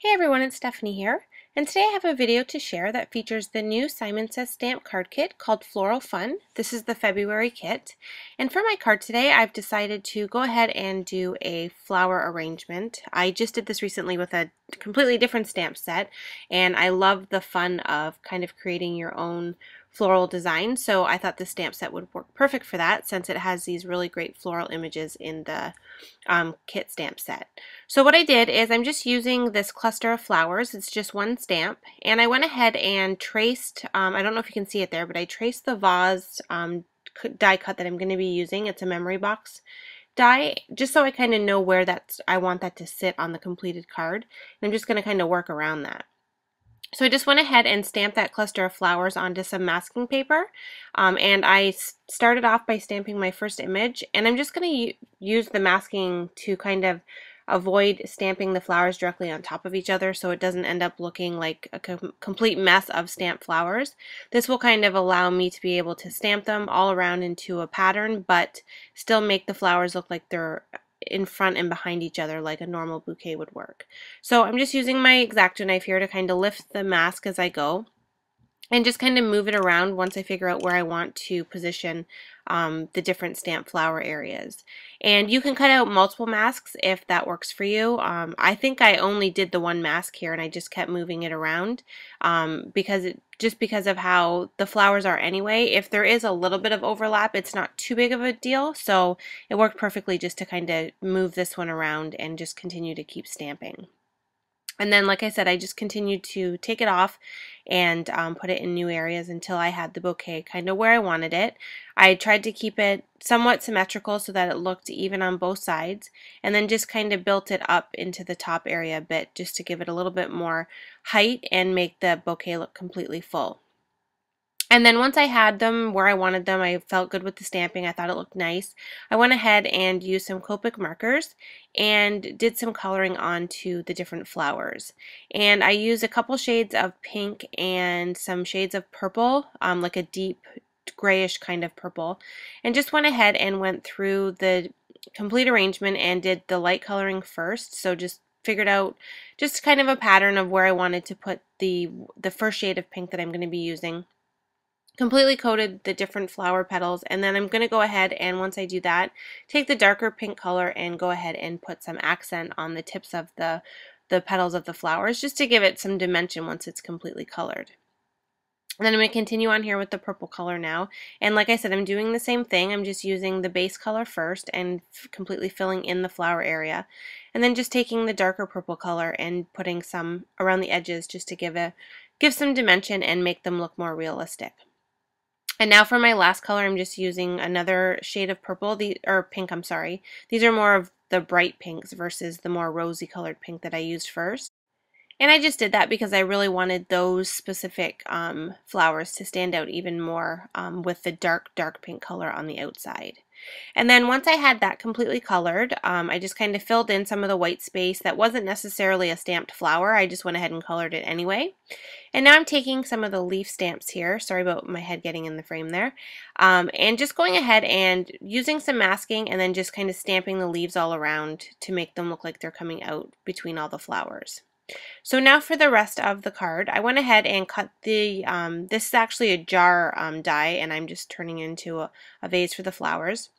Hey everyone, it's Stephanie here, and today I have a video to share that features the new Simon Says stamp card kit called Floral Fun. This is the February kit, and for my card today I've decided to go ahead and do a flower arrangement. I just did this recently with a completely different stamp set, and I love the fun of kind of creating your own floral design, so I thought the stamp set would work perfect for that since it has these really great floral images in the kit stamp set. So what I did is I'm just using this cluster of flowers. It's just one stamp, and I went ahead and traced, I don't know if you can see it there, but I traced the vase die cut that I'm going to be using. It's a memory box die, just so I kind of know where I want that to sit on the completed card. And I'm just going to kind of work around that. So I just went ahead and stamped that cluster of flowers onto some masking paper, and I started off by stamping my first image, and I'm just going to use the masking to kind of avoid stamping the flowers directly on top of each other so it doesn't end up looking like a complete mess of stamped flowers. This will kind of allow me to be able to stamp them all around into a pattern but still make the flowers look like they're in front and behind each other like a normal bouquet would work. So I'm just using my X-Acto knife here to kind of lift the mask as I go and just kind of move it around once I figure out where I want to position the different stamp flower areas. And you can cut out multiple masks if that works for you. I think I only did the one mask here and I just kept moving it around just because of how the flowers are anyway. If there is a little bit of overlap, it's not too big of a deal, so it worked perfectly just to kind of move this one around and just continue to keep stamping. And then, like I said, I just continued to take it off and put it in new areas until I had the bouquet kind of where I wanted it. I tried to keep it somewhat symmetrical so that it looked even on both sides, and then just kind of built it up into the top area a bit just to give it a little bit more height and make the bouquet look completely full. And then once I had them where I wanted them, I felt good with the stamping, I thought it looked nice, I went ahead and used some Copic markers and did some coloring onto the different flowers. And I used a couple shades of pink and some shades of purple, like a deep grayish kind of purple, and just went ahead and went through the complete arrangement and did the light coloring first. So just figured out just kind of a pattern of where I wanted to put the first shade of pink that I'm going to be using. Completely coated the different flower petals, and then I'm going to go ahead and once I do that, take the darker pink color and go ahead and put some accent on the tips of the petals of the flowers just to give it some dimension once it's completely colored. And then I'm going to continue on here with the purple color now, and like I said, I'm doing the same thing. I'm just using the base color first and completely filling in the flower area, and then just taking the darker purple color and putting some around the edges just to give some dimension and make them look more realistic. And now for my last color, I'm just using another shade of purple, or pink, I'm sorry. These are more of the bright pinks versus the more rosy colored pink that I used first. And I just did that because I really wanted those specific flowers to stand out even more with the dark pink color on the outside. And then once I had that completely colored, I just kind of filled in some of the white space that wasn't necessarily a stamped flower. I just went ahead and colored it anyway. And now I'm taking some of the leaf stamps here, sorry about my head getting in the frame there, and just going ahead and using some masking and then just kind of stamping the leaves all around to make them look like they're coming out between all the flowers. So now for the rest of the card, I went ahead and cut this is actually a jar die, and I'm just turning it into a vase for the flowers.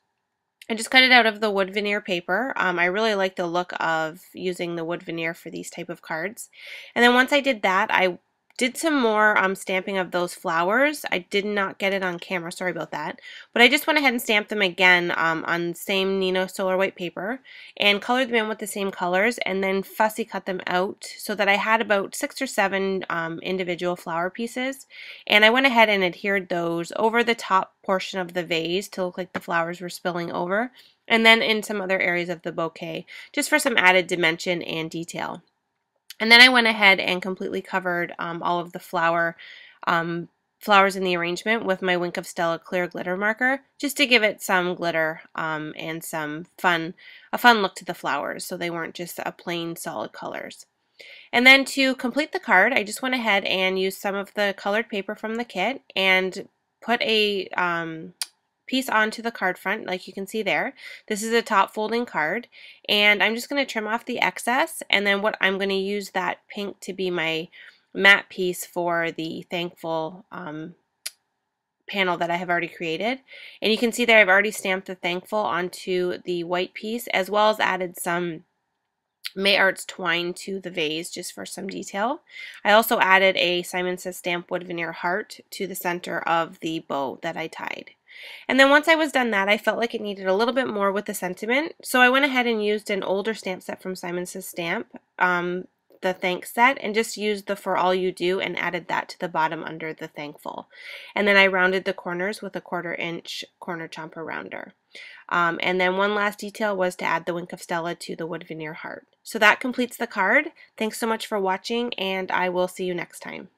I just cut it out of the wood veneer paper. I really like the look of using the wood veneer for these type of cards. And then once I did that, I did some more stamping of those flowers. I did not get it on camera, sorry about that. But I just went ahead and stamped them again on same Nino Solar White paper and colored them in with the same colors and then fussy cut them out so that I had about 6 or 7 individual flower pieces. And I went ahead and adhered those over the top portion of the vase to look like the flowers were spilling over, and then in some other areas of the bouquet just for some added dimension and detail. And then I went ahead and completely covered all of the flowers in the arrangement with my Wink of Stella clear glitter marker just to give it some glitter and a fun look to the flowers so they weren't just a plain solid colors. And then to complete the card, I just went ahead and used some of the colored paper from the kit and put a piece onto the card front, like you can see there. This is a top folding card, and I'm just going to trim off the excess, and then what I'm going to use that pink to be my matte piece for the thankful panel that I have already created. And you can see there I've already stamped the thankful onto the white piece, as well as added some May Arts twine to the vase just for some detail. I also added a Simon Says Stamp wood veneer heart to the center of the bow that I tied. And then once I was done that, I felt like it needed a little bit more with the sentiment, so I went ahead and used an older stamp set from Simon Says Stamp, the thanks set, and just used the For All You Do and added that to the bottom under the thankful. And then I rounded the corners with a 1/4 inch corner chomper rounder. And then one last detail was to add the Wink of Stella to the wood veneer heart. So that completes the card. Thanks so much for watching, and I will see you next time.